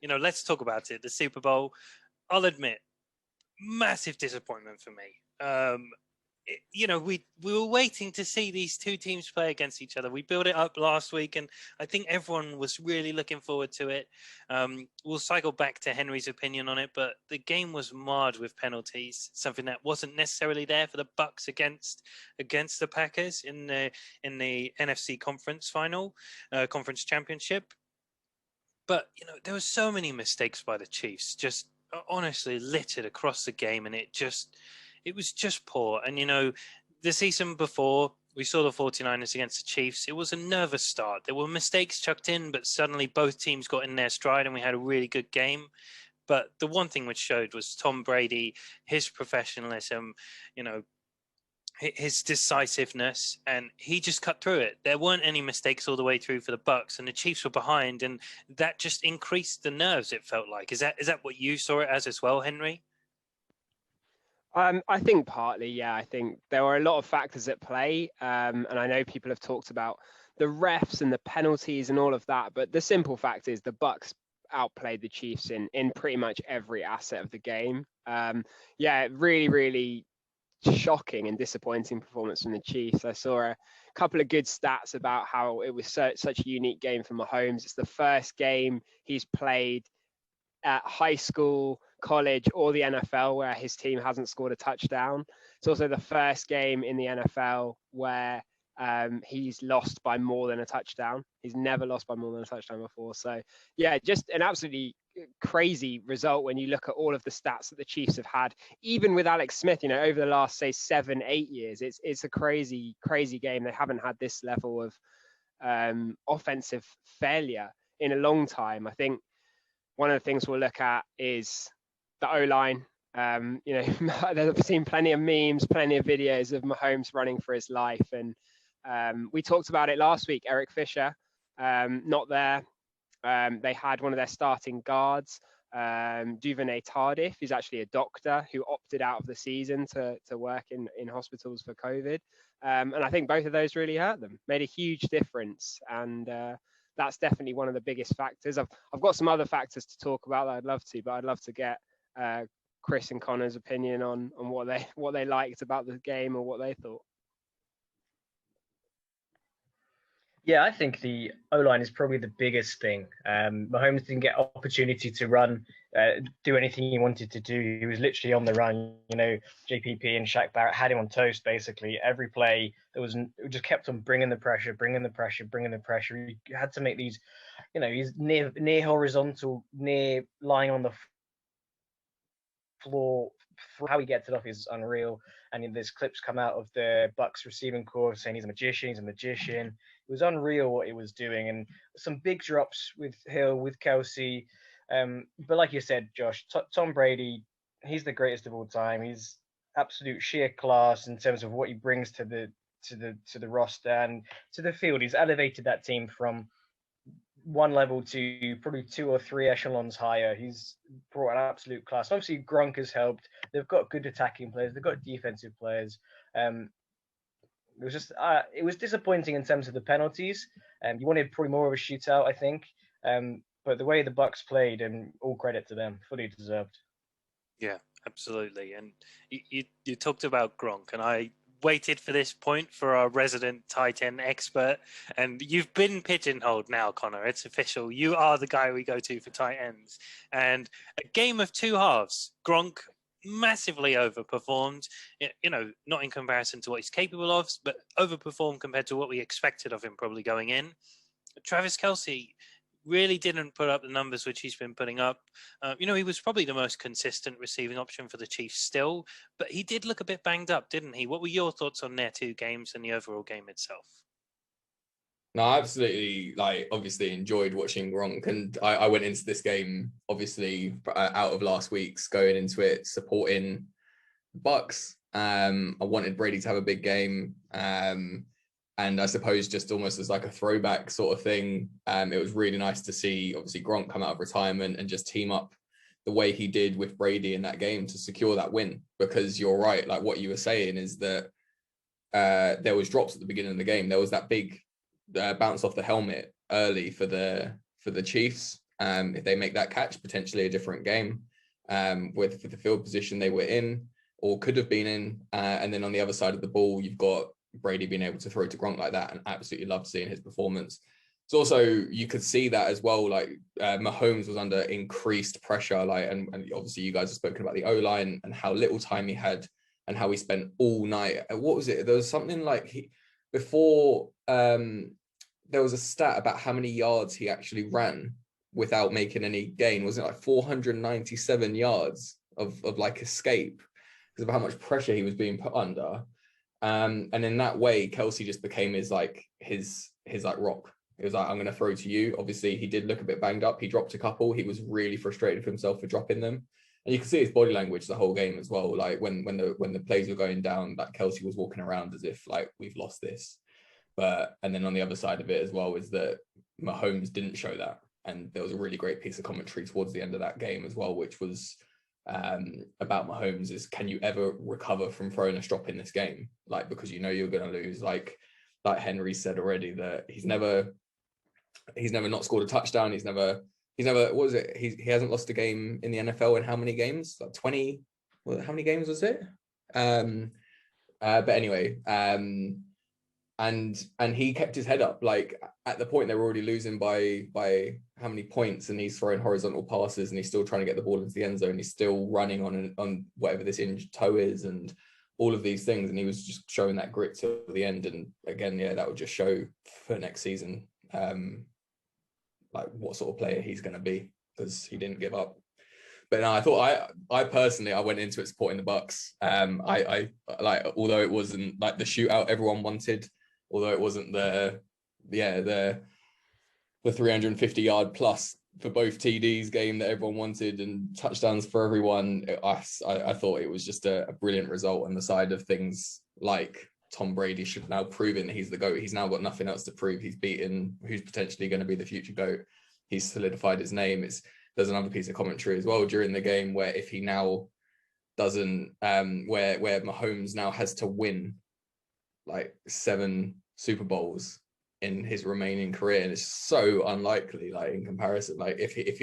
let's talk about it. The Super Bowl, I'll admit, massive disappointment for me. We were waiting to see these two teams play against each other. We built it up last week, and I think everyone was really looking forward to it. We'll cycle back to Henry's opinion on it, but the game was marred with penalties, something that wasn't necessarily there for the Bucs against the Packers in the NFC conference conference championship. But there were so many mistakes by the Chiefs, just honestly littered across the game, and it was just poor. And, the season before, we saw the 49ers against the Chiefs. It was a nervous start. There were mistakes chucked in, but suddenly both teams got in their stride and we had a really good game. But the one thing which showed was Tom Brady, his professionalism, his decisiveness, and he just cut through it. There weren't any mistakes all the way through for the Bucs, and the Chiefs were behind, and that just increased the nerves, it felt like. Is that what you saw it as well, Henry? I think partly, yeah. I think there were a lot of factors at play, and I know people have talked about the refs and the penalties and all of that, but the simple fact is the Bucs outplayed the Chiefs in pretty much every asset of the game. Really, really shocking and disappointing performance from the Chiefs. I saw a couple of good stats about how it was such a unique game for Mahomes. It's the first game he's played at high school, college, or the NFL where his team hasn't scored a touchdown. It's also the first game in the NFL where he's lost by more than a touchdown. He's never lost by more than a touchdown before. So, yeah, just an absolutely crazy result when you look at all of the stats that the Chiefs have had, even with Alex Smith, over the last, say, 7-8 years. It's a crazy, crazy game. They haven't had this level of offensive failure in a long time. I think one of the things we'll look at is the O-line. I've seen plenty of memes, plenty of videos of Mahomes running for his life. And we talked about it last week. Eric Fisher, not there. They had one of their starting guards, Duvernay Tardif, who's actually a doctor who opted out of the season to work in hospitals for COVID. And I think both of those really hurt them, made a huge difference. And that's definitely one of the biggest factors. I've got some other factors to talk about that I'd love to get Chris and Connor's opinion on what they liked about the game or what they thought. Yeah, I think the O-line is probably the biggest thing. Mahomes didn't get opportunity to run, do anything he wanted to do. He was literally on the run. JPP and Shaq Barrett had him on toast, basically. Every play, it just kept on bringing the pressure. He had to make these, he's near horizontal, near lying on the floor. How he gets it off is unreal. And there's clips come out of the Bucs receiving corps saying he's a magician. It was unreal what he was doing, and some big drops with Hill, with Kelsey. But like you said, Josh, Tom Brady, he's the greatest of all time. He's absolute sheer class in terms of what he brings to the roster and to the field. He's elevated that team from one level to probably 2 or 3 echelons higher. He's brought an absolute class. Obviously, Gronk has helped. They've got good attacking players. They've got defensive players. It was disappointing in terms of the penalties. You wanted probably more of a shootout, I think. But the way the Bucs played, and all credit to them, fully deserved. Yeah, absolutely. And you talked about Gronk, and I waited for this point for our resident tight end expert, and you've been pigeonholed now, Connor. It's official. You are the guy we go to for tight ends. And a game of two halves. Gronk massively overperformed, not in comparison to what he's capable of, but overperformed compared to what we expected of him probably going in. Travis Kelce really didn't put up the numbers which he's been putting up. He was probably the most consistent receiving option for the Chiefs still, but he did look a bit banged up, didn't he? What were your thoughts on their 2 games and the overall game itself? No, I absolutely, obviously enjoyed watching Gronk, and I went into this game, obviously, out of last week's, going into it supporting the Bucs. I wanted Brady to have a big game, and I suppose just almost as like a throwback sort of thing, it was really nice to see, obviously, Gronk come out of retirement and just team up the way he did with Brady in that game to secure that win. Because you're right, like what you were saying is that there was drops at the beginning of the game. There was that big bounce off the helmet early for the Chiefs, If they make that catch, potentially a different game with the field position they were in or could have been in. And then on the other side of the ball, you've got Brady being able to throw to Gronk like that, and absolutely loved seeing his performance. It's also, you could see that as well, like Mahomes was under increased pressure, like, and obviously you guys have spoken about the O-line and how little time he had and how he spent all night. What was it? There was something like before there was a stat about how many yards he actually ran without making any gain. Was it like 497 yards of like escape because of how much pressure he was being put under? And in that way, Kelsey just became his like rock. It was like, I'm going to throw to you. Obviously, he did look a bit banged up. He dropped a couple. He was really frustrated with himself for dropping them. And you can see his body language the whole game as well. Like when the plays were going down, like Kelsey was walking around as if like, we've lost this. And then on the other side of it as well is that Mahomes didn't show that. And there was a really great piece of commentary towards the end of that game as well, which was about Mahomes is, can you ever recover from throwing a strop in this game? Like, because you know you're going to lose. Like Henry said already, that he's never not scored a touchdown. He's never what was it? He hasn't lost a game in the NFL in how many games? Like 20. Well, how many games was it? But anyway, and he kept his head up. Like at the point they were already losing by how many points, and he's throwing horizontal passes and he's still trying to get the ball into the end zone. He's still running on whatever this injured toe is and all of these things, and he was just showing that grit till the end. And again, yeah, that would just show for next season like what sort of player he's going to be, because he didn't give up. But no, I thought I personally went into it supporting the Bucks. I like, although it wasn't like the shootout everyone wanted, although it wasn't the 350 yard plus for both TDs game that everyone wanted and touchdowns for everyone, I thought it was just a brilliant result on the side of things. Like Tom Brady should now proving that he's the GOAT. He's now got nothing else to prove. He's beaten who's potentially going to be the future GOAT. He's solidified his name. There's another piece of commentary as well during the game where if he now doesn't, where Mahomes now has to win like 7 Super Bowls in his remaining career, and it's so unlikely. Like in comparison, like if it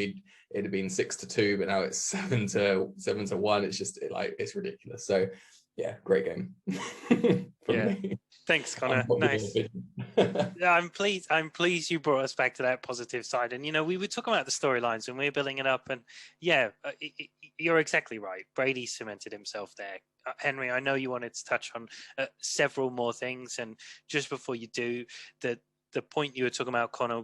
had been 6-2, but now it's 7-1. It's just like it's ridiculous. So yeah, great game. Me. Thanks, Connor. Nice. Yeah, I'm pleased you brought us back to that positive side. And we were talking about the storylines and we were building it up. And yeah, you're exactly right. Brady cemented himself there. Henry, I know you wanted to touch on several more things. And just before you do, the point you were talking about, Connor,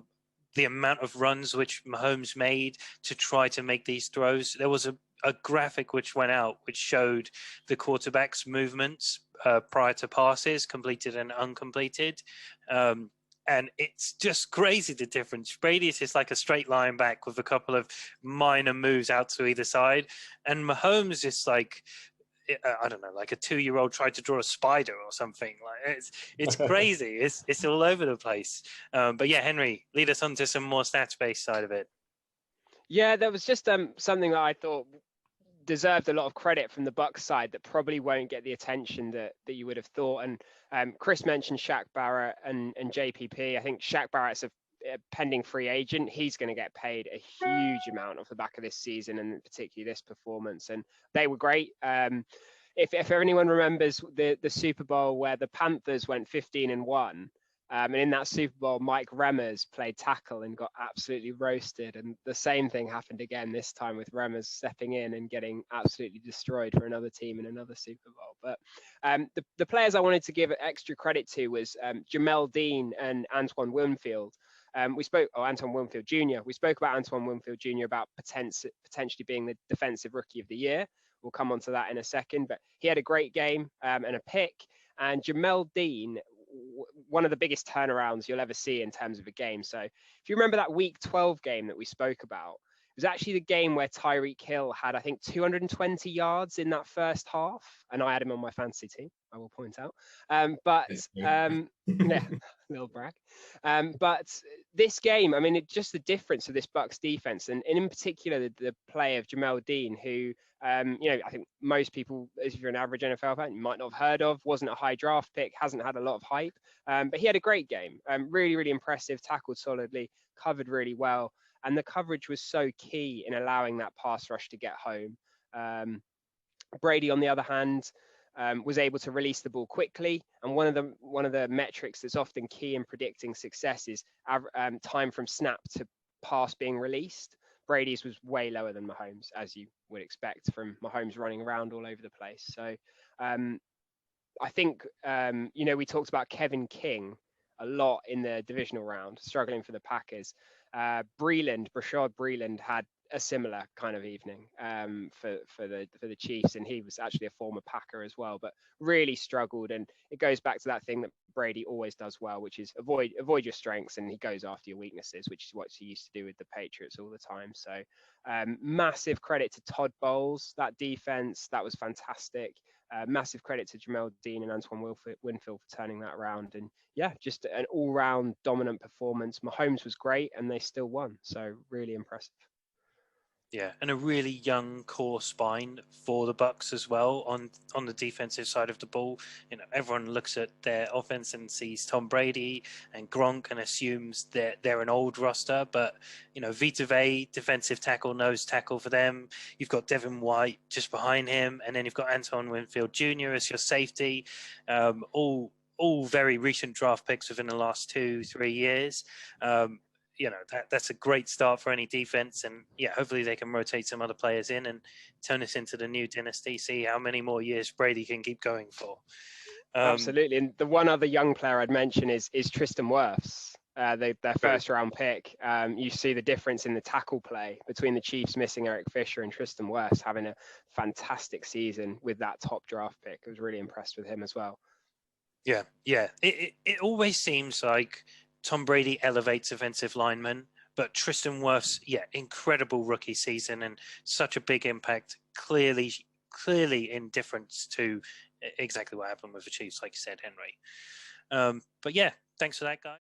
the amount of runs which Mahomes made to try to make these throws. There was a graphic which went out which showed the quarterback's movements prior to passes, completed and uncompleted. And it's just crazy, the difference. Brady is just like a straight line back with a couple of minor moves out to either side. And Mahomes is like, I don't know, like a 2-year-old tried to draw a spider or something. Like it's crazy. It's all over the place. But yeah, Henry, lead us on to some more stats-based side of it. Yeah, there was just something that I thought deserved a lot of credit from the Bucks side that probably won't get the attention that you would have thought. And Chris mentioned Shaq Barrett and JPP. I think Shaq Barrett's a pending free agent. He's going to get paid a huge amount off the back of this season and particularly this performance. And they were great. If anyone remembers the Super Bowl where the Panthers went 15-1, and in that Super Bowl, Mike Remmers played tackle and got absolutely roasted. And the same thing happened again this time with Remmers stepping in and getting absolutely destroyed for another team in another Super Bowl. But the players I wanted to give extra credit to was Jamel Dean and Antoine Winfield. Antoine Winfield Jr. We spoke about Antoine Winfield Jr. about potentially being the defensive rookie of the year. We'll come on to that in a second. But he had a great game and a pick. And Jamel Dean, one of the biggest turnarounds you'll ever see in terms of a game. So if you remember that week 12 game that we spoke about, it was actually the game where Tyreek Hill had, I think, 220 yards in that first half. And I had him on my fantasy team, I will point out. Yeah, little brag. But this game, I mean, just the difference of this Bucks defense, and in particular, the play of Jamel Dean, who, I think most people, if you're an average NFL fan, you might not have heard of, wasn't a high draft pick, hasn't had a lot of hype, but he had a great game. Really, really impressive, tackled solidly, covered really well. and the coverage was so key in allowing that pass rush to get home. Brady, on the other hand, was able to release the ball quickly, and one of the metrics that's often key in predicting success is time from snap to pass being released. Brady's was way lower than Mahomes, as you would expect from Mahomes running around all over the place. So I think, we talked about Kevin King a lot in the divisional round, struggling for the Packers. Brashad Breeland had a similar kind of evening for the Chiefs, and he was actually a former Packer as well, but really struggled. And it goes back to that thing that Brady always does well, which is avoid your strengths, and he goes after your weaknesses, which is what he used to do with the Patriots all the time. So massive credit to Todd Bowles, that defense, that was fantastic. Massive credit to Jamel Dean and Antoine Winfield for turning that around. And yeah, just an all-round dominant performance. Mahomes was great, and they still won. So really impressive. Yeah, and a really young core spine for the Bucks as well on the defensive side of the ball. Everyone looks at their offense and sees Tom Brady and Gronk and assumes that they're an old roster, but Vita Vea, defensive tackle, nose tackle for them. You've got Devin White just behind him, and then you've got Antoine Winfield Jr. as your safety. All very recent draft picks within the last 2-3 years. That's a great start for any defense, and hopefully they can rotate some other players in and turn this into the new dynasty. See how many more years Brady can keep going for. Absolutely, and the one other young player I'd mention is Tristan Wirfs, their first round pick. You see the difference in the tackle play between the Chiefs missing Eric Fisher and Tristan Wirfs having a fantastic season with that top draft pick. I was really impressed with him as well. Yeah. It always seems like Tom Brady elevates offensive linemen, but Tristan Wirfs, incredible rookie season and such a big impact. Clearly in difference to exactly what happened with the Chiefs, like you said, Henry. But thanks for that, guy.